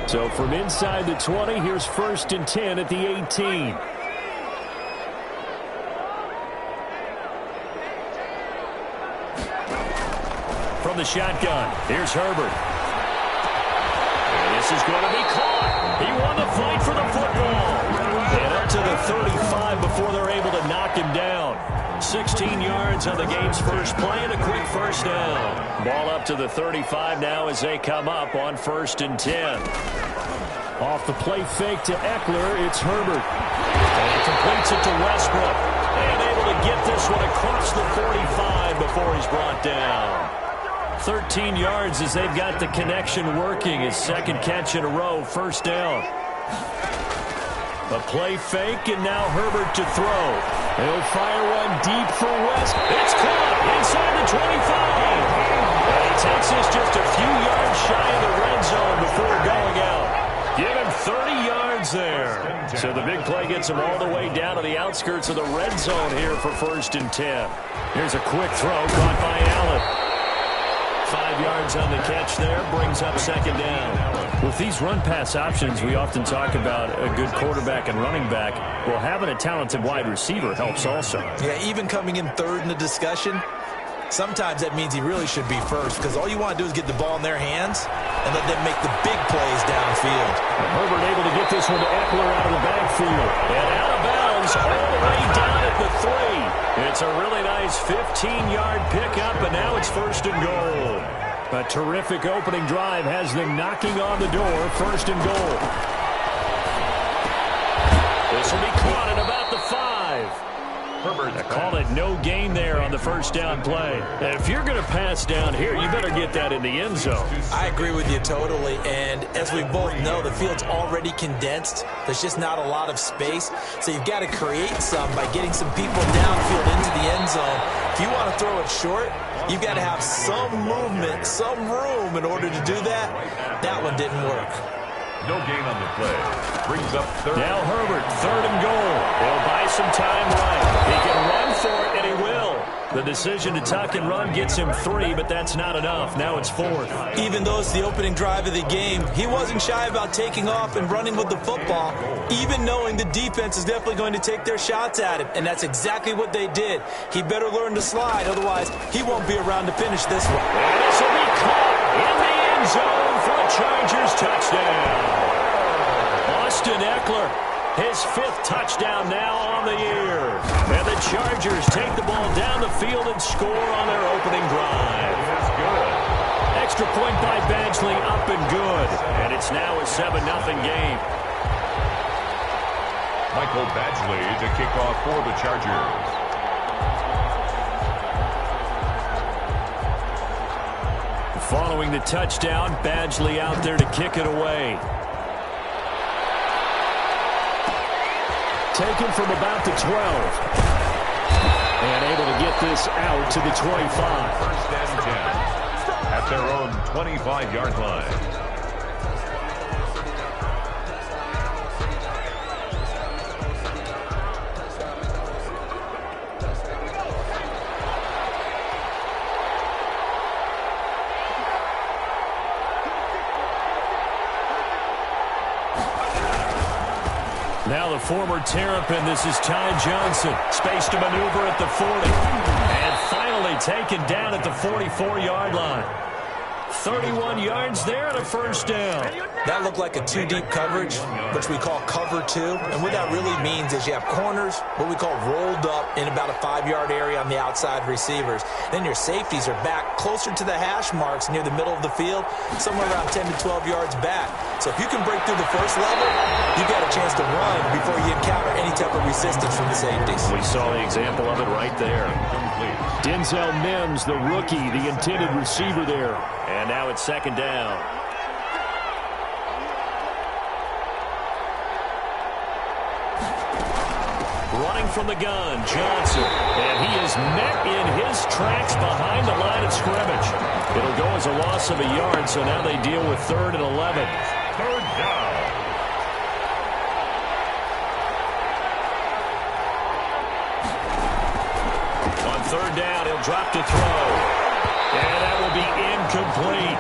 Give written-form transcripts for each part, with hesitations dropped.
So from inside the 20, here's 1st and 10 at the 18. From the shotgun, here's Herbert. And this is going to be caught. He won the fight for the football. And up to the 35 before they're able to knock him down. 16 yards on the game's first play and a quick first down. Ball up to the 35 now as they come up on 1st and 10. Off the play fake to Eckler, it's Herbert. And he completes it to Westbrook. And able to get this one across the 45 before he's brought down. 13 yards as they've got the connection working. His second catch in a row, first down. A play fake, and now Herbert to throw. He'll fire one deep for West. It's caught inside the 25. And he takes this just a few yards shy of the red zone before going out. Give him 30 yards there. So the big play gets him all the way down to the outskirts of the red zone here for 1st and 10. Here's a quick throw caught by Allen. 5 yards on the catch there, brings up second down. With these run-pass options, we often talk about a good quarterback and running back. Well, having a talented wide receiver helps also. Yeah, even coming in third in the discussion, sometimes that means he really should be first because all you want to do is get the ball in their hands and let them make the big plays downfield. Herbert able to get this one to Eckler out of the backfield. And out of bounds all the way down at the 3. It's a really nice 15-yard pickup, and now it's 1st and goal. A terrific opening drive has them knocking on the door, 1st and goal. This will be caught at about the 5. Herbert called it no gain there on the first down play. And if you're going to pass down here, you better get that in the end zone. I agree with you totally. And as we both know, the field's already condensed. There's just not a lot of space. So you've got to create some by getting some people downfield into the end zone. If you want to throw it short, you've got to have some movement, some room in order to do that. That one didn't work. No gain on the play. Brings up third. Now Herbert, 3rd and goal. He'll buy some time right. He can run for it, and he will. The decision to tuck and run gets him 3, but that's not enough. Now it's 4th. Even though it's the opening drive of the game, he wasn't shy about taking off and running with the football, even knowing the defense is definitely going to take their shots at him, and that's exactly what they did. He better learn to slide, otherwise he won't be around to finish this one. And this will be caught in the end zone for a Chargers touchdown. Austin Eckler, his 5th touchdown now on the year. And the Chargers take the ball down the field and score on their opening drive. That's good. Extra point by Badgley, up and good. And it's now a 7-0 game. Michael Badgley to kick off for the Chargers. Following the touchdown, Badgley out there to kick it away. Taken from about the 12. And able to get this out to the 25. 1st and 10 at their own 25-yard line. Now the former Terrapin, this is Ty Johnson. Space to maneuver at the 40. And finally taken down at the 44-yard line. 31 yards there and a first down. That looked like a two-deep coverage, which we call cover two. And what that really means is you have corners, what we call rolled up in about a 5-yard area on the outside receivers. Then your safeties are back closer to the hash marks near the middle of the field, somewhere around 10 to 12 yards back. So if you can break through the first level, you've got a chance to run before you encounter any type of resistance from the safeties. We saw the example of it right there. Denzel Mims, the rookie, the intended receiver there. And now it's 2nd down. Running from the gun, Johnson. And he is met in his tracks behind the line of scrimmage. It'll go as a loss of a yard, so now they deal with 3rd and 11. 3rd down. On 3rd down, he'll drop to throw. And that will be incomplete.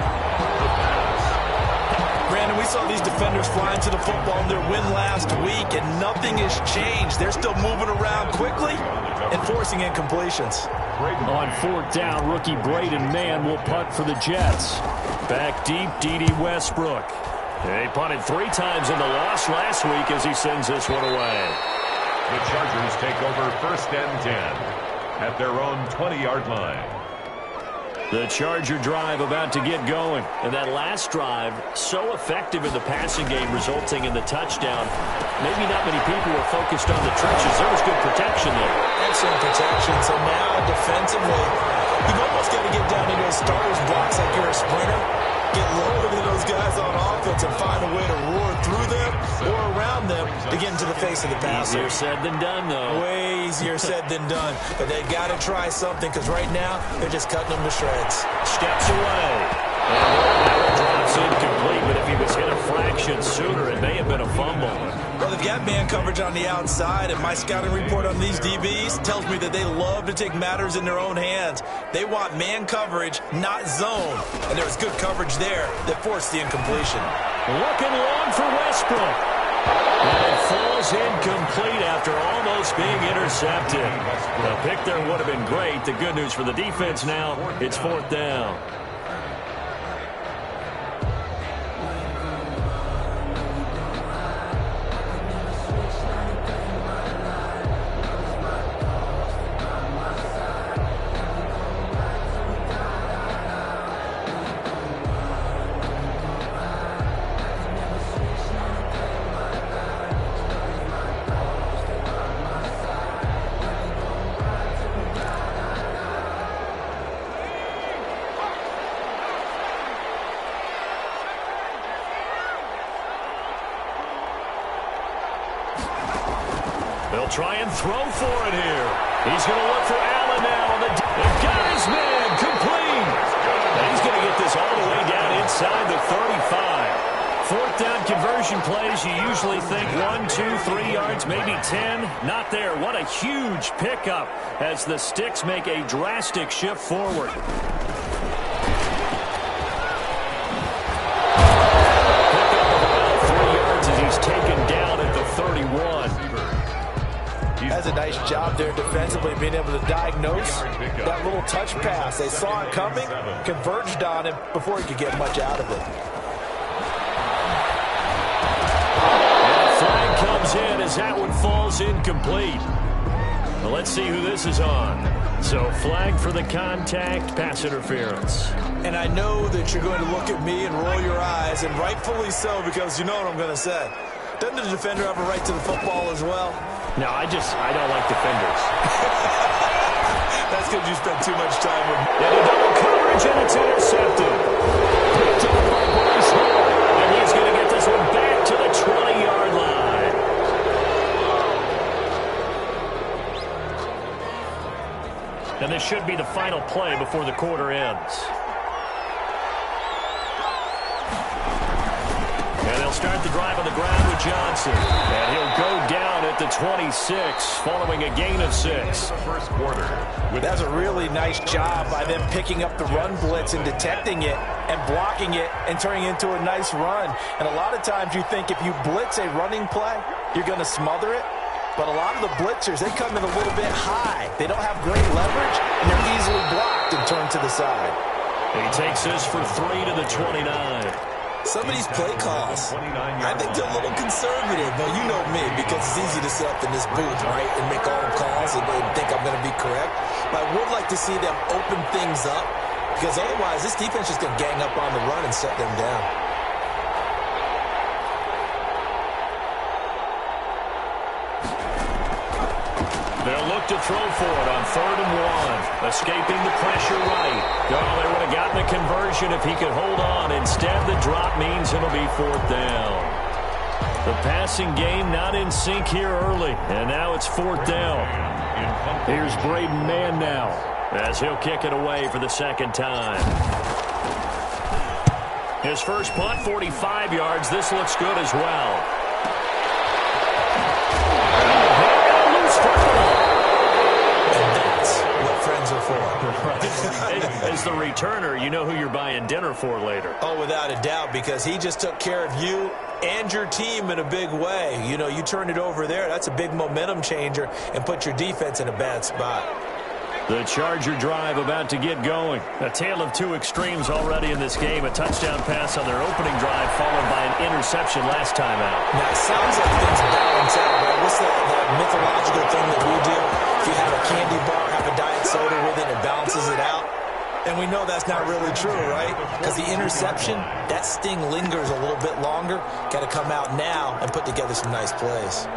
Brandon, we saw these defenders flying to the football in their win last week, and nothing has changed. They're still moving around quickly and forcing incompletions. On fourth down, rookie Braden Mann will punt for the Jets. Back deep, D.D. Westbrook. They punted 3 times in the loss last week as he sends this one away. The Chargers take over 1st and 10 at their own 20-yard line. The Charger drive about to get going. And that last drive, so effective in the passing game, resulting in the touchdown. Maybe not many people were focused on the trenches. There was good protection there. Excellent protection. So now, defensively, you've almost got to get down into those starters blocks like you're a sprinter. Get lower than those guys on offense and find a way to roar through them or around them to get into the face of the passer. Easier said than done, though. Way easier said than done. But they've got to try something because right now they're just cutting them to shreds. Steps away. And drops incomplete, but if he was hit a fraction sooner, it may have been a fumble. Well, they've got man coverage on the outside, and my scouting report on these DBs tells me that they love to take matters in their own hands. They want man coverage, not zone. And there was good coverage there that forced the incompletion. Looking long for Westbrook. And it falls incomplete after almost being intercepted. The pick there would have been great. The good news for the defense now, it's 4th down. They'll try and throw for it here. He's going to look for Allen now. They've got his man complete. And he's going to get this all the way down inside the 35. 4th down conversion plays, you usually think 1, 2, 3 yards, maybe 10. Not there. What a huge pickup as the Sticks make a drastic shift forward. Pickup of about 3 yards as he's taken down at the 31. That's a nice job there defensively, being able to diagnose that little touch pass. They saw it coming, converged on him before he could get much out of it. And a flag comes in as that one falls incomplete. Well, let's see who this is on. So flag for the contact, pass interference. And I know that you're going to look at me and roll your eyes, and rightfully so, because you know what I'm going to say. Doesn't the defender have a right to the football as well? No, I don't like defenders. That's because you spend too much time with me. And a double coverage, and it's intercepted. Picked up by Bryce Hall, and he's going to get this one back to the 20-yard line. And this should be the final play before the quarter ends. Start the drive on the ground with Johnson. And he'll go down at the 26 following a gain of 6. First quarter. That's a really nice job by them picking up the run blitz and detecting it and blocking it and turning it into a nice run. And a lot of times you think if you blitz a running play, you're going to smother it. But a lot of the blitzers, they come in a little bit high. They don't have great leverage, and they're easily blocked and turned to the side. He takes this for 3 to the 29. Some of these play calls, I think they're a little conservative. But you know me, because it's easy to sit up in this booth, right, and make all the calls and think I'm going to be correct. But I would like to see them open things up, because otherwise this defense is going to gang up on the run and shut them down. They'll look to throw for it on 3rd and 1. Escaping the pressure right. Oh, they would have gotten a conversion if he could hold on. Instead, the drop means it'll be 4th down. The passing game not in sync here early. And now it's 4th down. Here's Braden Mann now as he'll kick it away for the 2nd time. His first punt, 45 yards. This looks good as well. friends are for. As the returner, you know who you're buying dinner for later. Oh, without a doubt, because he just took care of you and your team in a big way. You know, you turn it over there, that's a big momentum changer and put your defense in a bad spot. The Charger drive about to get going. A tale of two extremes already in this game. A touchdown pass on their opening drive followed by an interception last time out. Now, it sounds like things balance out, right? What's that mythological thing that we do? If you have a candy bar, have a diet soda with it, it balances it out. And we know that's not really true, right? Because the interception, that sting lingers a little bit longer. Got to come out now and put together some nice plays.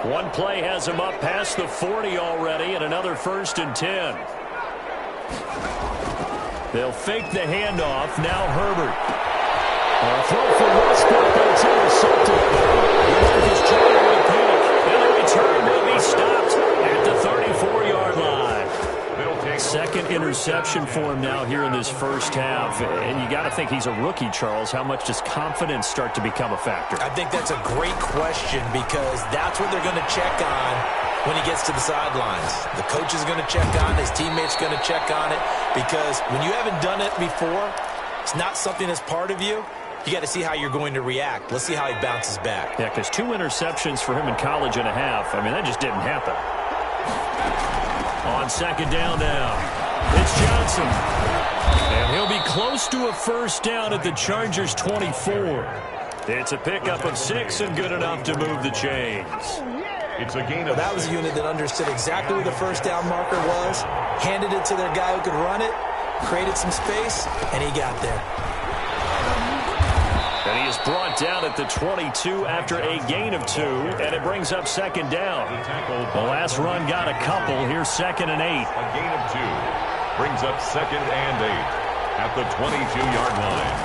One play has him up past the 40 already, and another 1st and 10. They'll fake the handoff. Now Herbert. A throw for Westbrook, but it's intercepted. Marcus trying to pick, and the return will be stopped at the 34-yard line. Second interception for him now here in this first half. And you got to think he's a rookie, Charles. How much does confidence start to become a factor? I think that's a great question because that's what they're going to check on when he gets to the sidelines. The coach is going to check on it. His teammates going to check on it because when you haven't done it before, it's not something that's part of you. You got to see how you're going to react. Let's see how he bounces back. Yeah, because 2 interceptions for him in college and a half. I mean, that just didn't happen. On second down now, it's Johnson. And he'll be close to a first down at the Chargers' 24. It's a pickup of 6 and good enough to move the chains. It's a gain of that was a unit that understood exactly where the first down marker was, handed it to their guy who could run it, created some space, and he got there. And he is brought down at the 22 after a gain of 2, and it brings up second down. The last run got a couple. Here's 2nd and 8. A gain of 2 brings up 2nd and 8 at the 22-yard line.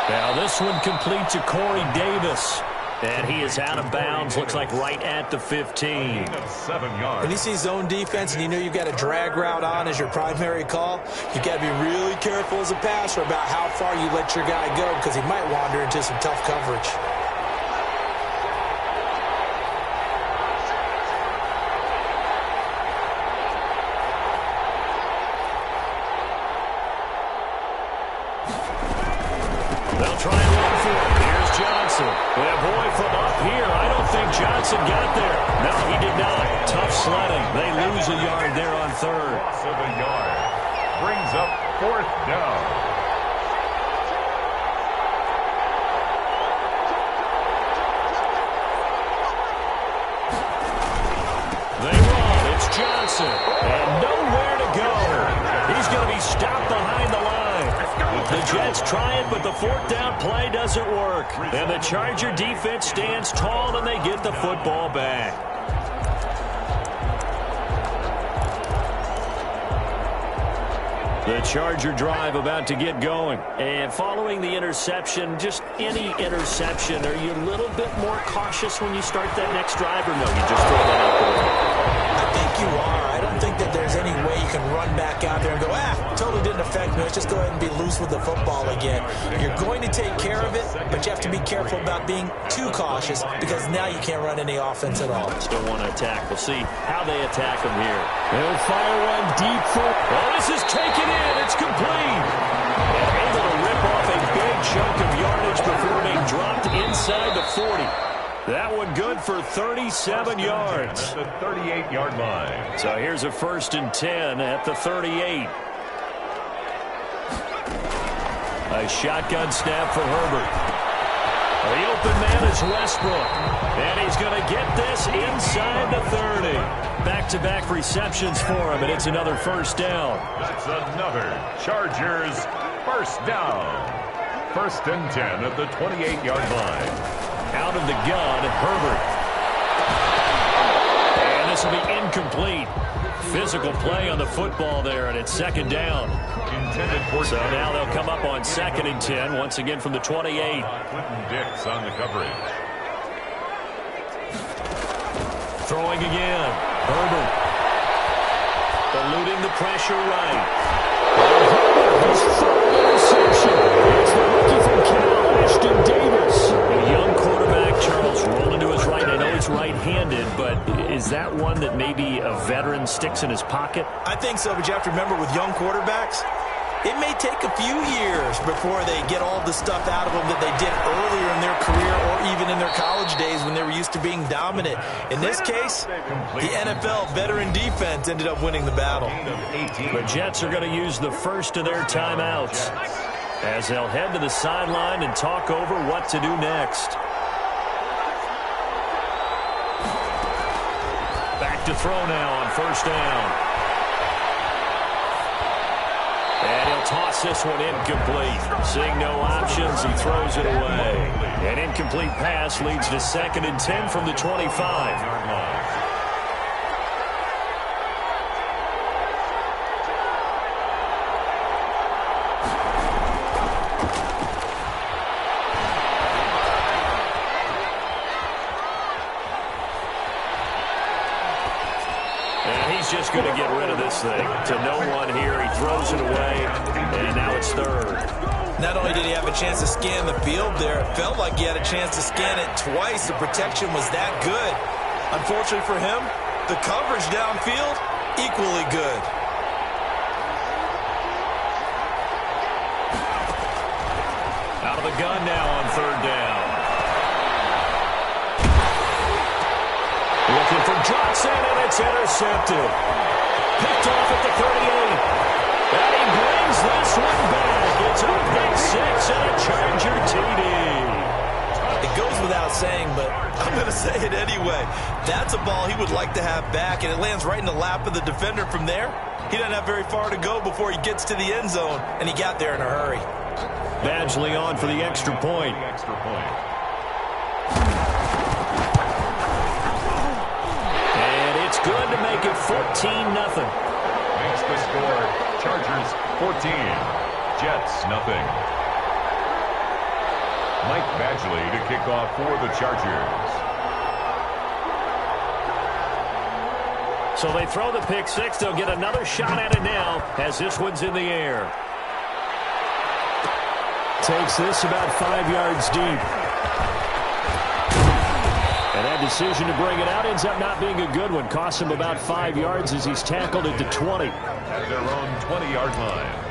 Now this one complete to Corey Davis. And he is out of bounds, looks like right at the 15. 7 yards. When you see zone defense and you know you've got a drag route on as your primary call, you've got to be really careful as a passer about how far you let your guy go because he might wander into some tough coverage. They'll try and run for it. Here's Johnson. Well, boy, from up here, I don't think Johnson got there. No, he did not. Tough sledding. They lose a yard there on 3rd. Loss of a yard. Brings up 4th down. They run. It's Johnson. And nowhere to go. He's going to be stopped behind the line. The Jets try it, but the 4th down play doesn't work. And the Charger defense stands tall, and they get the football back. The Charger drive about to get going. And following the interception, just any interception, are you a little bit more cautious when you start that next drive, or no, you just throw that out the window? I think you are. I don't think that there's any way you can run back out there and go, totally didn't affect me. Let's just go ahead and be loose with the football again. You're going to take care of it, but you have to be careful about being too cautious because now you can't run any offense at all. Still want to attack. We'll see how they attack him here. They'll fire one deep for... Oh, this is taken in. It's complete. And able to rip off a big chunk of yardage before being dropped inside the 40. That one good for 37 yards. At the 38-yard line. So here's a 1st and 10 at the 38. A shotgun snap for Herbert. The open man is Westbrook. And he's going to get this inside the 30. Back-to-back receptions for him, and it's another 1st down. That's another Chargers 1st down. 1st and 10 at the 28-yard line. Out of the gun, Herbert. And this will be incomplete. Physical play on the football there, and it's 2nd down. Intended for so now they'll come up on 2nd and 10, once again from the 28. Clinton Dix on the coverage. Throwing again. Herbert. Eluding the pressure right. His third interception. It's the rookie from Cal, Ashton Davis. A young sticks in his pocket? I think so, but you have to remember with young quarterbacks, it may take a few years before they get all the stuff out of them that they did earlier in their career or even in their college days when they were used to being dominant. In this case, the NFL veteran defense ended up winning the battle. The Jets are going to use the first of their timeouts as they'll head to the sideline and talk over what to do next. Back to throw now on first down. And he'll toss this one incomplete. Seeing no options, he throws it away. An incomplete pass leads to 2nd and 10 from the 25. Just going to get rid of this thing. To no one here. He throws it away, and now it's 3rd. Not only did he have a chance to scan the field there, it felt like he had a chance to scan it twice. The protection was that good. Unfortunately for him, the coverage downfield, equally good. Out of the gun now on 3rd down. Looking for Johnson, and it's intercepted. Picked off at the 38. And he brings this one back. It's a pick 6 and a Charger TD. It goes without saying, but I'm going to say it anyway. That's a ball he would like to have back, and it lands right in the lap of the defender from there. He doesn't have very far to go before he gets to the end zone, and he got there in a hurry. Badgley on for the extra point. It's good to make it 14-0. Makes the score. Chargers 14. Jets nothing. Mike Badgley to kick off for the Chargers. So they throw the pick 6. They'll get another shot at it now as this one's in the air. Takes this about 5 yards deep. And that decision to bring it out ends up not being a good one. Costs him about 5 yards as he's tackled at the 20. At their own 20-yard line.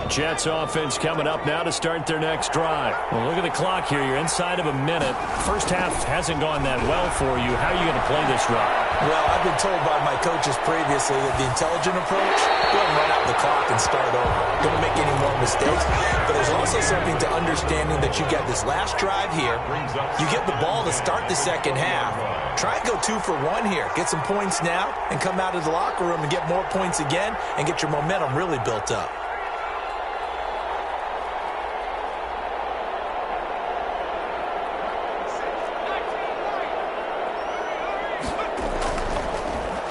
Jets offense coming up now to start their next drive. Well, look at the clock here. You're inside of a minute. First half hasn't gone that well for you. How are you going to play this drive? Well, I've been told by my coaches previously that the intelligent approach, go ahead and run out the clock and start over. Don't make any more mistakes. But there's also something to understanding that you got this last drive here. You get the ball to start the second half. Try and go 2 for 1 here. Get some points now and come out of the locker room and get more points again and get your momentum really built up.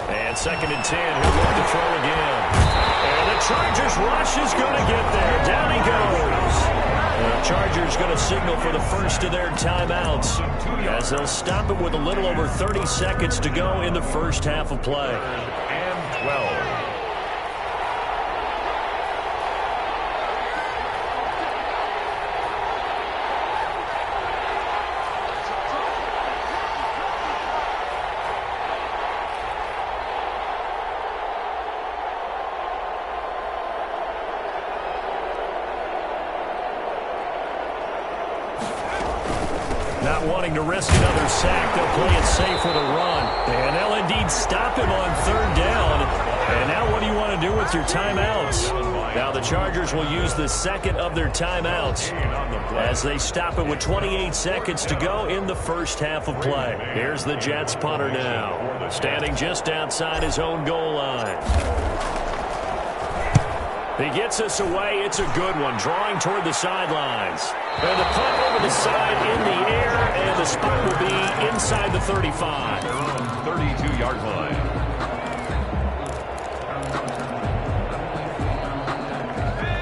And 2nd and 10. He'll look to throw again. And the Chargers rush is going to get there. Down he goes. The Chargers going to signal for the first of their timeouts as they'll stop it with a little over 30 seconds to go in the first half of play. And 12. Not wanting to risk another sack, they'll play it safe with a run. And they'll indeed stop him on 3rd down. And now what do you want to do with your timeouts? Now the Chargers will use the 2nd of their timeouts as they stop it with 28 seconds to go in the first half of play. Here's the Jets punter now, standing just outside his own goal line. He gets us away. It's a good one, drawing toward the sidelines. And the punt over the side in the air, and the spot will be inside the 35. Their own 32-yard line.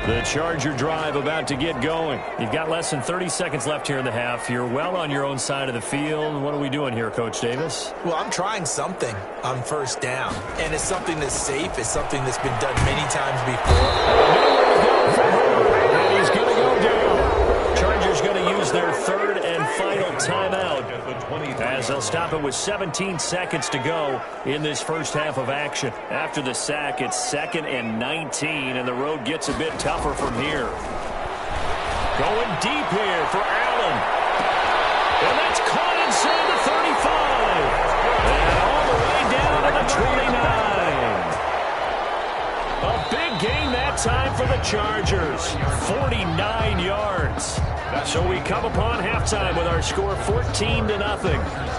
The Charger drive about to get going. You've got less than 30 seconds left here in the half. You're well on your own side of the field. What are we doing here, Coach Davis? Well, I'm trying something on 1st down, and it's something that's safe. It's something that's been done many times before. And he's going to go down. Chargers going to use their 3rd and final timeout, as they'll stop it with 17 seconds to go in this first half of action. After the sack, it's 2nd and 19, and the road gets a bit tougher from here. Going deep here for Allen. And that's caught inside the 35. And all the way down to the 29. A big gain that time for the Chargers. 49 yards. So we come upon halftime with our score 14-0.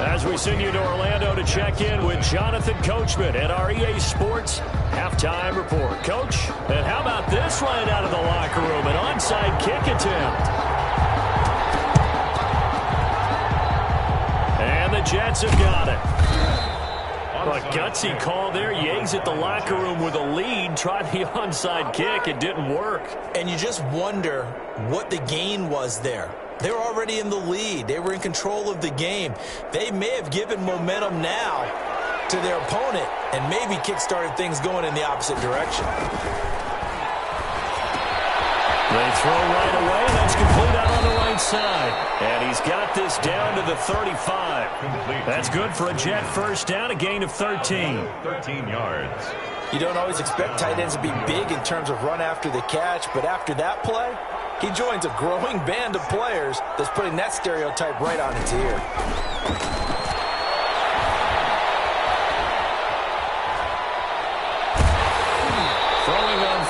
As we send you to Orlando to check in with Jonathan Coachman at our EA Sports Halftime Report. Coach, and how about this right out of the locker room? An onside kick attempt. And the Jets have got it. A gutsy call there. You exit the locker room with a lead. Try the onside kick. It didn't work. And you just wonder what the gain was there. They were already in the lead. They were in control of the game. They may have given momentum now to their opponent and maybe kick-started things going in the opposite direction. They throw right away. That's complete out on the right side. And he's got this down to the 35. That's good for a Jet first down, a gain of 13. 13 yards. You don't always expect tight ends to be big in terms of run after the catch, but after that play, he joins a growing band of players that's putting that stereotype right on its ear.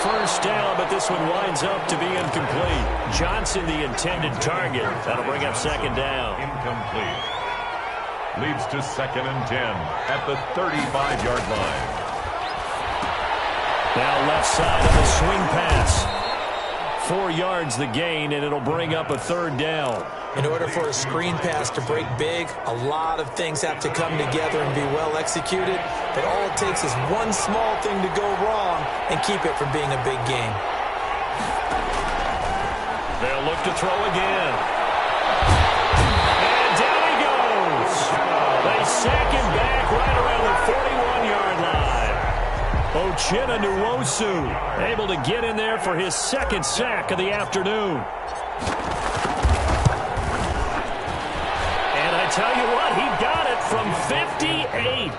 First down, but this one winds up to be incomplete. Johnson, the intended target. That'll bring up 2nd down. Incomplete. Leads to 2nd and 10 at the 35-yard line. Now left side of the swing pass. 4 yards the gain, and it'll bring up a 3rd down. In order for a screen pass to break big, a lot of things have to come together and be well executed. But all it takes is one small thing to go wrong and keep it from being a big game. They'll look to throw again. And down he goes. They sack him back right around the 41-yard line. Uchenna Nwosu able to get in there for his 2nd sack of the afternoon. Tell you what, he got it from 58.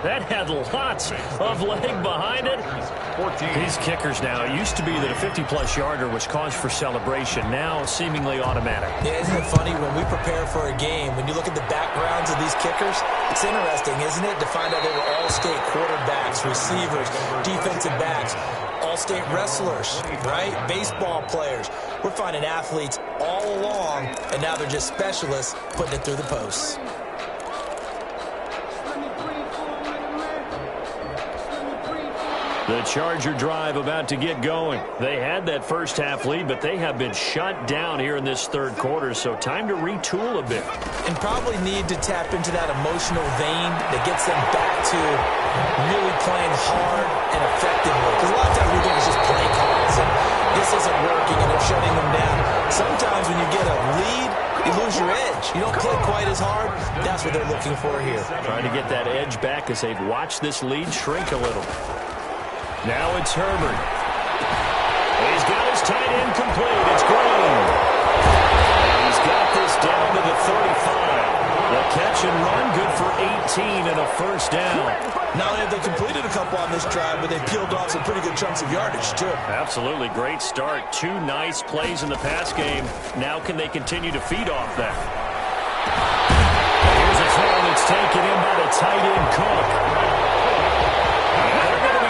That had lots of leg behind it. 14. These kickers now, it used to be that a 50-plus yarder was cause for celebration. Now, seemingly automatic. Yeah, isn't it funny when we prepare for a game, when you look at the backgrounds of these kickers, it's interesting, isn't it, to find out they were all-state quarterbacks, receivers, defensive backs, all-state wrestlers, right? Baseball players. We're finding athletes all along, and now they're just specialists putting it through the posts. The Charger drive about to get going. They had that first half lead, but they have been shut down here in this 3rd quarter, so time to retool a bit. And probably need to tap into that emotional vein that gets them back to really playing hard and effectively. Because a lot of times we think it's just play calls and this isn't working and they're shutting them down. Sometimes when you get a lead, you lose your edge. You don't play quite as hard. That's what they're looking for here. Trying to get that edge back as they've watched this lead shrink a little. Now it's Herbert. He's got his tight end complete. It's Green. And he's got this down to the 35. The catch and run good for 18 and a first down. Not only have they completed a couple on this drive, but they peeled off some pretty good chunks of yardage, too. Absolutely. Great start. 2 nice plays in the pass game. Now can they continue to feed off that? Here's a throw that's taken in by the tight end Cook.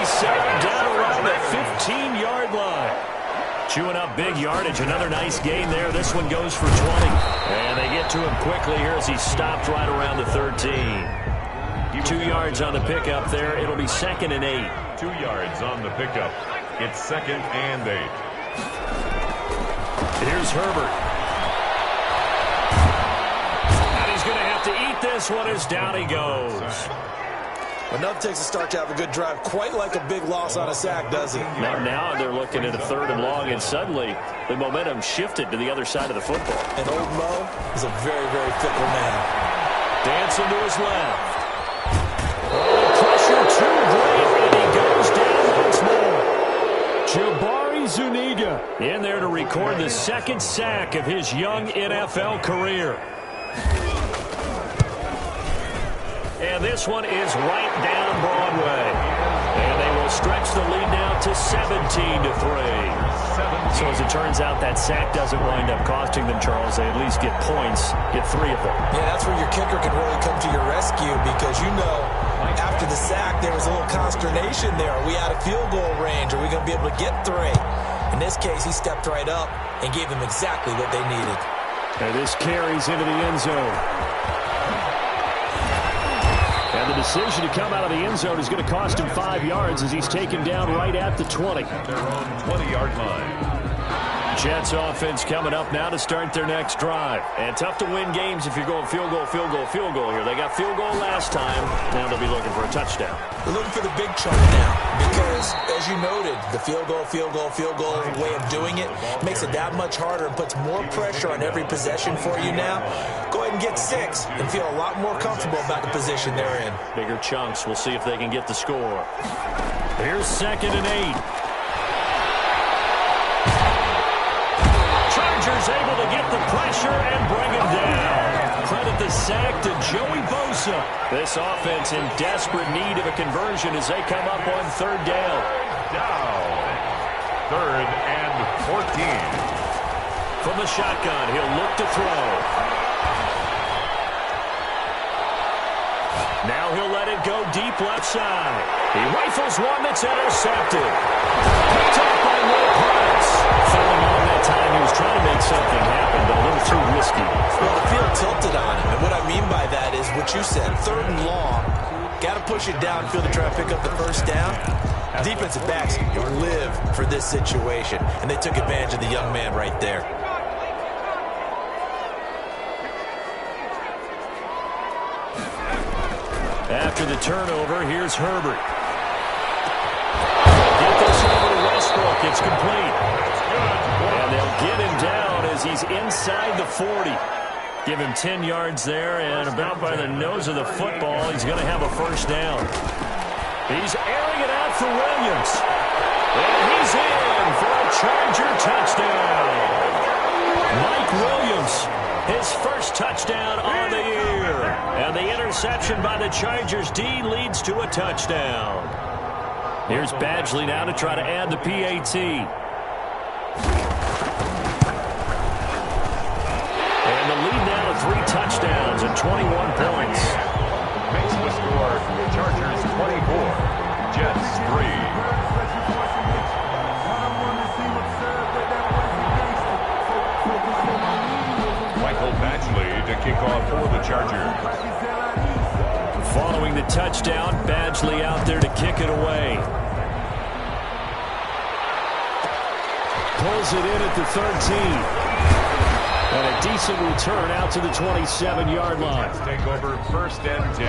Settled down around the 15-yard line. Chewing up big yardage. Another nice gain there. This one goes for 20. And they get to him quickly here as he stopped right around the 13. 2 yards on the pickup there. It'll be 2nd and 8. 2 yards on the pickup. It's 2nd and 8. Here's Herbert. And he's going to have to eat this one as down he goes. Enough takes a start to have a good drive. Quite like a big loss on a sack, does it? Now they're looking at a 3rd and long, and suddenly the momentum shifted to the other side of the football. And old Mo is a very, very fickle man. Dancing to his left. Oh, pressure too great, and he goes down once more. Jabari Zuniga in there to record the 2nd sack of his young NFL career. And this one is right down Broadway. And they will stretch the lead now to 17-3. So as it turns out, that sack doesn't wind up costing them, Charles. They at least get points, get 3 of them. Yeah, that's where your kicker can really come to your rescue because, you know, after the sack, there was a little consternation there. Are we out of field goal range? Are we going to be able to get 3? In this case, he stepped right up and gave them exactly what they needed. And this carries into the end zone. And the decision to come out of the end zone is going to cost him 5 yards as he's taken down right at the 20. Their own 20-yard line. Jets offense coming up now to start their next drive. And tough to win games if you're going field goal, field goal, field goal here. They got field goal last time. Now they'll be looking for a touchdown. We're looking for the big chunk now because, as you noted, the field goal, field goal, field goal way of doing it makes it that much harder and puts more pressure on every possession for you now. Go ahead and get 6 and feel a lot more comfortable about the position they're in. Bigger chunks. We'll see if they can get the score. Here's 2nd and 8. Chargers able to get the pressure and bring him down. Credit the sack to Joey Bosa. This offense in desperate need of a conversion as they come up on 3rd down. Down. 3rd and 14. From the shotgun, he'll look to throw. Now he'll let it go deep left side. He rifles one that's intercepted. Picked up by Will Price. Falling on that time, he was trying to make something happen, but a little too risky. Well, the field tilted on him, and what I mean by that is what you said, 3rd and long. Got to push it downfield to try to pick up the 1st down. Defensive backs live for this situation, and they took advantage of the young man right there. After the turnover, here's Herbert. Get this over to Westbrook. It's complete. And they'll get him down as he's inside the 40. Give him 10 yards there, and about by the nose of the football, he's going to have a 1st down. He's airing it out for Williams. And he's in for a Charger touchdown. Mike Williams, his 1st touchdown on the year. And the interception by the Chargers D leads to a touchdown. Here's Badgley now to try to add the PAT. And the lead now to 3 touchdowns and 21 points. Makes the score Chargers 24, Jets 3. Michael Badgley to kick off for the Chargers. Following the touchdown, Badgley out there to kick it away. Pulls it in at the 13. And a decent return out to the 27-yard line. Let's take over 1st and 10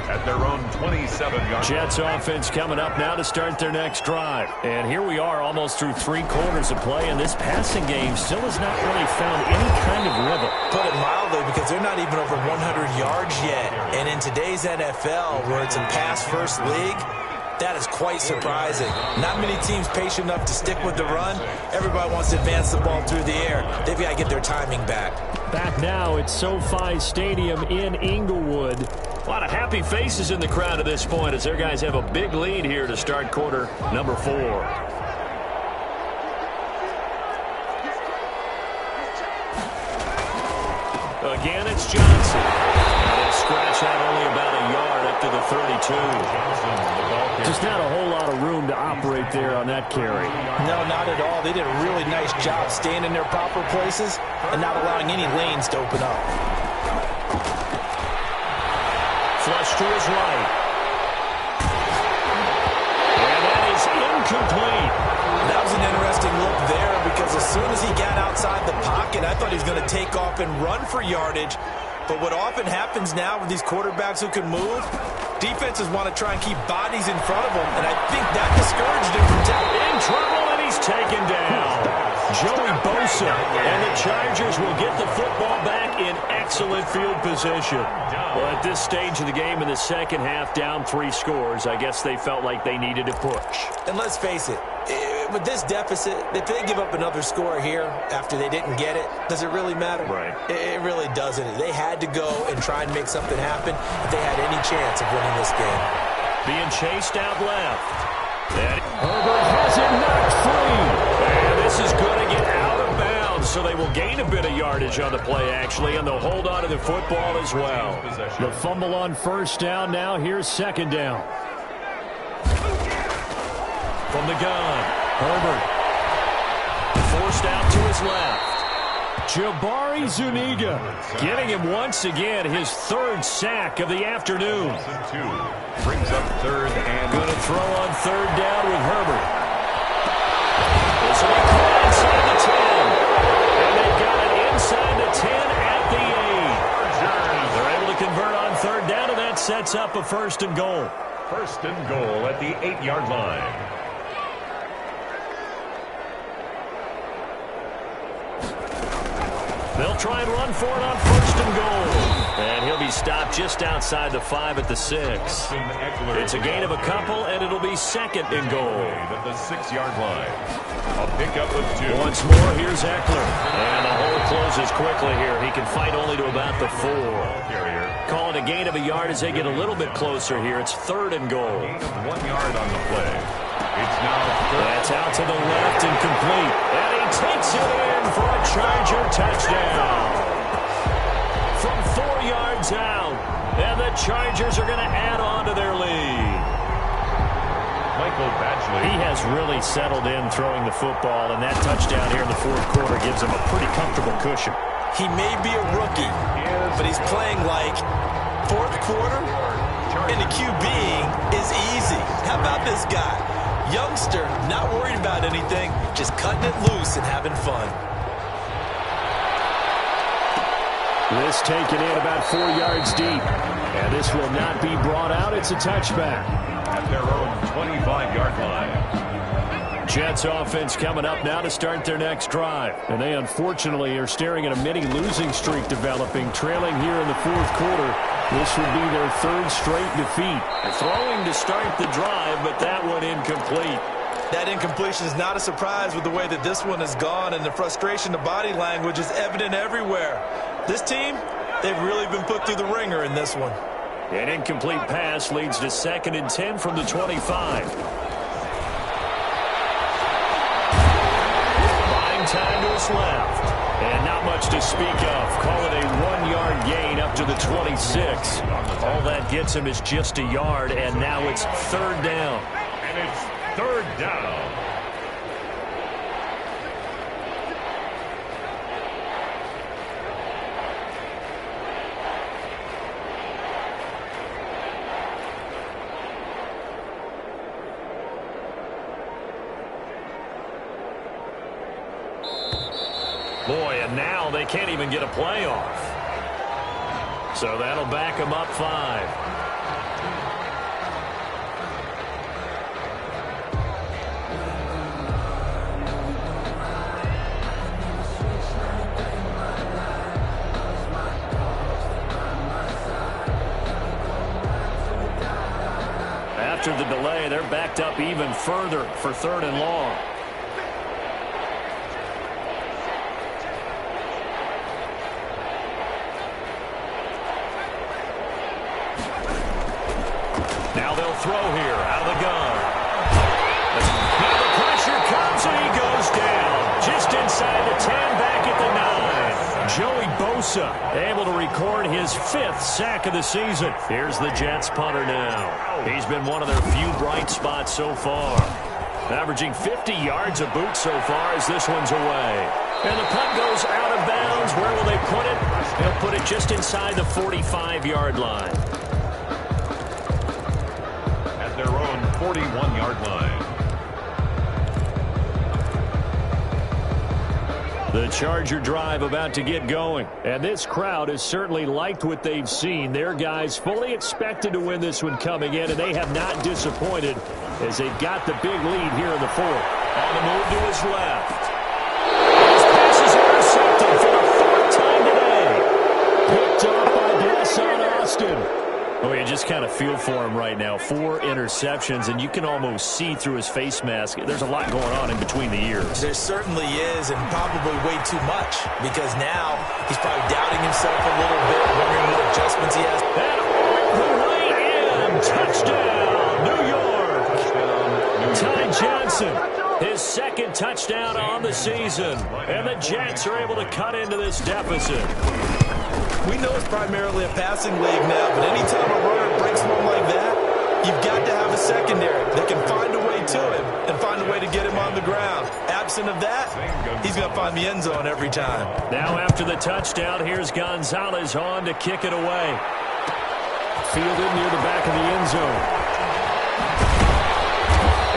at their own 27-yard line. Jets offense coming up now to start their next drive. And here we are almost through 3 quarters of play, and this passing game still has not really found any kind of rhythm. Put it mildly, because they're not even over 100 yards yet. And in today's NFL, where it's a pass-first league, that is quite surprising. Not many teams patient enough to stick with the run. Everybody wants to advance the ball through the air. They've got to get their timing back. Back now at SoFi Stadium in Inglewood. A lot of happy faces in the crowd at this point as their guys have a big lead here to start quarter number 4. Again, it's Johnson. And he'll scratch out only about a yard up to the 32. Just not a whole lot of room to operate there on that carry. No, not at all. They did a really nice job staying in their proper places and not allowing any lanes to open up. Flush to his right. And that is incomplete. That was an interesting look there because as soon as he got outside the pocket, I thought he was going to take off and run for yardage. But what often happens now with these quarterbacks who can move, defenses want to try and keep bodies in front of them, and I think that discouraged him from in trouble, and he's taken down. Joey Bosa, and the Chargers will get the football back in excellent field position. Well, at this stage of the game in the second half, down 3 scores, I guess they felt like they needed to push. And let's face it, With this deficit, if they give up another score here after they didn't get it, does it really matter? Right. It really doesn't. They had to go and try and make something happen if they had any chance of winning this game. Being chased out left. And Herbert has it knocked free. And this is going to get out of bounds, so they will gain a bit of yardage on the play, actually, and they'll hold on to the football as well. The fumble on first down now. Here's second down. From the gun, Herbert. Forced out to his left. Jabari Zuniga getting him once again his third sack of the afternoon. Brings up third and going to throw on third down with Herbert. This will be caught inside the 10. And they've got it inside the 10 at the 8. They're able to convert on third down, and that sets up a first and goal. First and goal at the 8-yard line. They'll try and run for it on first and goal. And he'll be stopped just outside the 5 at the 6. It's a gain of a couple, and it'll be second and goal. At the 6-yard line. A pickup of 2. Once more, here's Eckler. And the hole closes quickly here. He can fight only to about the 4. Call it a gain of a yard as they get a little bit closer here. It's third and goal. Gain of 1 yard on the play. It's now that's out to the left and complete. And he takes it in for a Charger touchdown. From 4 yards out. And the Chargers are going to add on to their lead. Michael Badgley. He has really settled in throwing the football, and that touchdown here in the fourth quarter gives him a pretty comfortable cushion. He may be a rookie, but he's playing like fourth quarter, and the QBing is easy. How about this guy? Youngster, not worried about anything, just cutting it loose and having fun. This taken in about 4 yards deep. And this will not be brought out. It's a touchback. At their own 25-yard line. Jets offense coming up now to start their next drive. And they unfortunately are staring at a mini losing streak developing, trailing here in the fourth quarter. This would be their third straight defeat. Throwing to start the drive, but that one incomplete. That incompletion is not a surprise with the way that this one has gone, and the frustration, the body language is evident everywhere. This team, they've really been put through the ringer in this one. An incomplete pass leads to 2nd and 10 from the 25. Buying time to his left. And not much to speak of. Call it a 1-yard gain up to the 26. All that gets him is just a yard, and now it's third down. And it's third down. Boy, and now they can't even get a playoff. So that'll back them up 5. After the delay, they're backed up even further for third and long. Now they'll throw here out of the gun. Now the pressure comes and he goes down. Just inside the 10, back at the 9. Joey Bosa able to record his 5th sack of the season. Here's the Jets punter now. He's been one of their few bright spots so far. Averaging 50 yards a boot so far as this one's away. And the punt goes out of bounds. Where will they put it? They'll put it just inside the 45-yard line. Their own 41-yard line. The Charger drive about to get going. And this crowd has certainly liked what they've seen. Their guys fully expected to win this one coming in, and they have not disappointed as they've got the big lead here in the fourth. On the move to his left. His pass is intercepted for the 4th time today. Picked up by Deshaun Austin. Oh, you just kind of feel for him right now. 4 interceptions, and you can almost see through his face mask. There's a lot going on in between the ears. There certainly is, and probably way too much, because now he's probably doubting himself a little bit, wondering what adjustments he has. And all the way in. Touchdown, New York. Ty Johnson, his second touchdown on the season. And the Jets are able to cut into this deficit. We know it's primarily a passing league now, but anytime a runner breaks one like that, you've got to have a secondary that can find a way to him and find a way to get him on the ground. Absent of that, he's going to find the end zone every time. Now after the touchdown, here's Gonzalez on to kick it away. Fielded near the back of the end zone.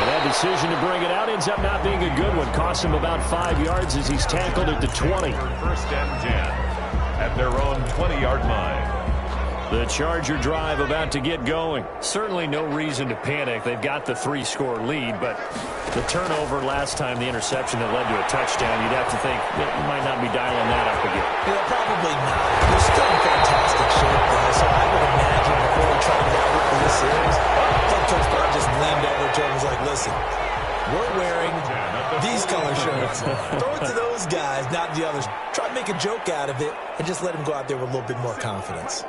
And that decision to bring it out ends up not being a good one. Costs him about 5 yards as he's tackled at the 20. First and 10 at their own 20-yard line. The Charger drive about to get going. Certainly no reason to panic. They've got the 3-score lead, but the turnover last time, the interception that led to a touchdown, you'd have to think that you might not be dialing that up again. Yeah, probably not. They're still in fantastic shape, though, so I would imagine before we try to out what this is, head coach probably just leaned over to him and was like, listen, we're wearing these color shirts. Throw it to those guys, not the others. Try to make a joke out of it and just let them go out there with a little bit more confidence.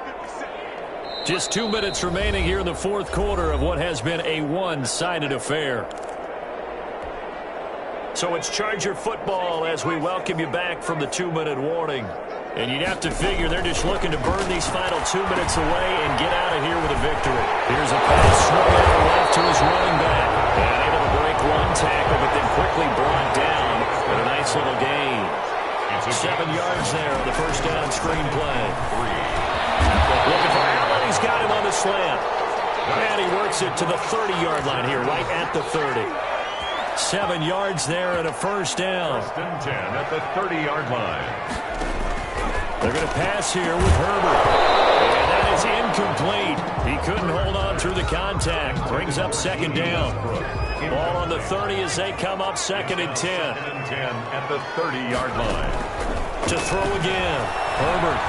Just 2 minutes remaining here in the fourth quarter of what has been a one-sided affair. So it's Charger football as we welcome you back from the 2-minute warning. And you'd have to figure they're just looking to burn these final 2 minutes away and get out of here with a victory. Here's a pass swung out left to his running back. And able to break one tackle, but then quickly brought down with a nice little gain. 7 yards there on the first down screen play. Looking for Allen. He's got him on the slant. And he works it to the 30-yard line here, right at the 30. 7 yards there and a first down. First and 10 at the 30-yard line. They're going to pass here with Herbert. And that is incomplete. He couldn't hold on through the contact. Brings up second down. Ball on the 30 as they come up second and 10. Second and 10 at the 30-yard line. To throw again. Herbert.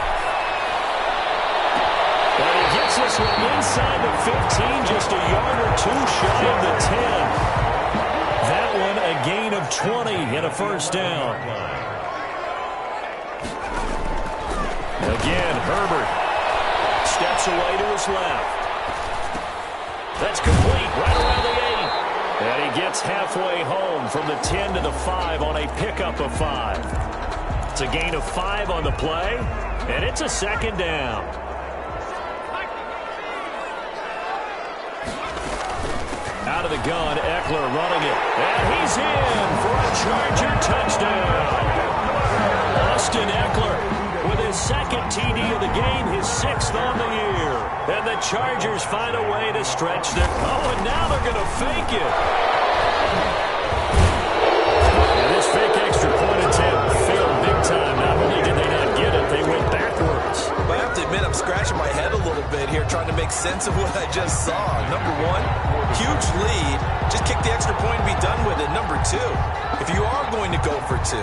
But he gets this one inside the 15, just a yard or two shy of the 10. That one a gain of 20 and a first down. Again, Herbert steps away to his left. That's complete right around the 8. And he gets halfway home from the 10 to the 5 on a pickup of 5. It's a gain of 5 on the play, and it's a second down. Out of the gun, Eckler running it. And he's in for a Charger touchdown. Austin Eckler with his second TD of the game, his 6th on the year. And the Chargers find a way to stretch their... Oh, and now they're going to fake it. And this fake extra point attempt failed big time. Not only did they not get it, they went backwards. I have to admit, I'm scratching my head a little bit here trying to make sense of what I just saw. Number one, huge lead. Just kick the extra point and be done with it. Number two, if you are going to go for 2,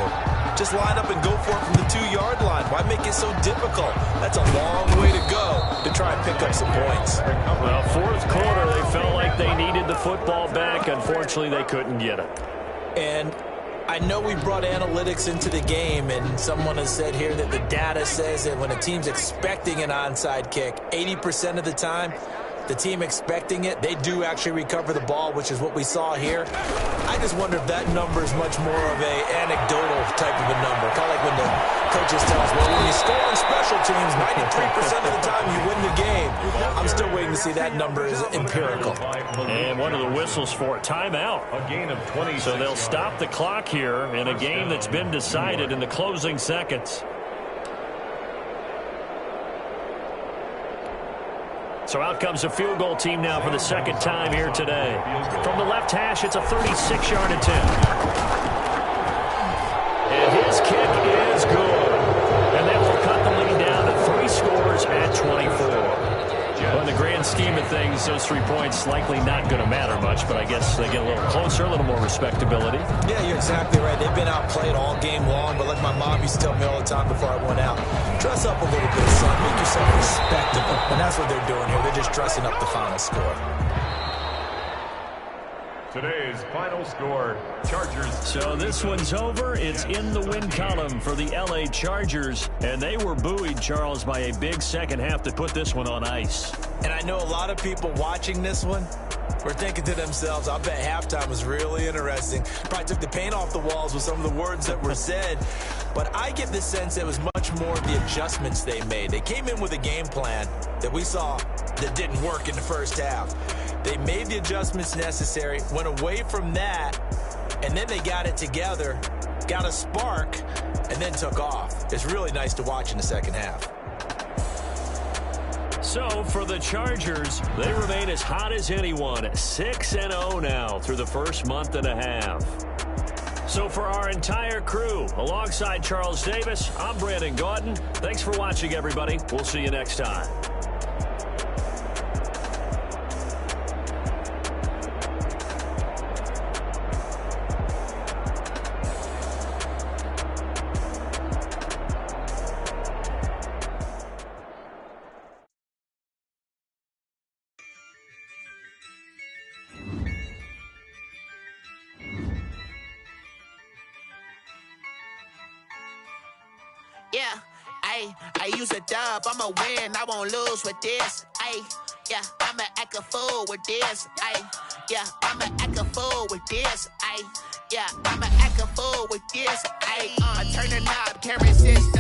just line up and go for it from the 2-yard line. Why make it so difficult? That's a long way to go to try and pick up some points. Well, fourth quarter, they felt like they needed the football back. Unfortunately, they couldn't get it. And I know we brought analytics into the game, and someone has said here that the data says that when a team's expecting an onside kick, 80% of the time, the team expecting it, they do actually recover the ball, which is what we saw here. I just wonder if that number is much more of a anecdotal type of a number. Kind of like when the coaches tell us, well, when you score on special teams, 93% of the time you win the game. I'm still waiting to see that number is empirical. And one of the whistles for a timeout. A gain of 20. So they'll stop the clock here in a game that's been decided in the closing seconds. So out comes a field goal team now for the second time here today. From the left hash, it's a 36-yard attempt. And his kick is good. And that will cut the lead down to 3 scores at 24. Well, in the grand scheme of things, those 3 points likely not going to matter much, but I guess they get a little closer, a little more respectability. Yeah, you're exactly right. They've been outplayed all game long, but like my mom used to tell me all the time before I went out, dress up a little bit, son. Make yourself respectable. And that's what they're doing here. They're just dressing up the final score. Today's final score, Chargers. So this one's over. It's in the win column for the L.A. Chargers. And they were buoyed, Charles, by a big second half to put this one on ice. And I know a lot of people watching this one were thinking to themselves, I bet halftime was really interesting. Probably took the paint off the walls with some of the words that were said. But I get the sense it was much more of the adjustments they made. They came in with a game plan that we saw that didn't work in the first half. They made the adjustments necessary, went away from that, and then they got it together, got a spark, and then took off. It's really nice to watch in the second half. So for the Chargers, they remain as hot as anyone, 6-0 now through the first month and a half. So for our entire crew, alongside Charles Davis, I'm Brandon Gauton. Thanks for watching, everybody. We'll see you next time. Yeah, I use a dub, I'ma win, I won't lose with this. Yeah, I'ma act a fool with this. Yeah, I'ma act a fool with this. Yeah, I'ma act a fool with this. I turn the knob, can't resist.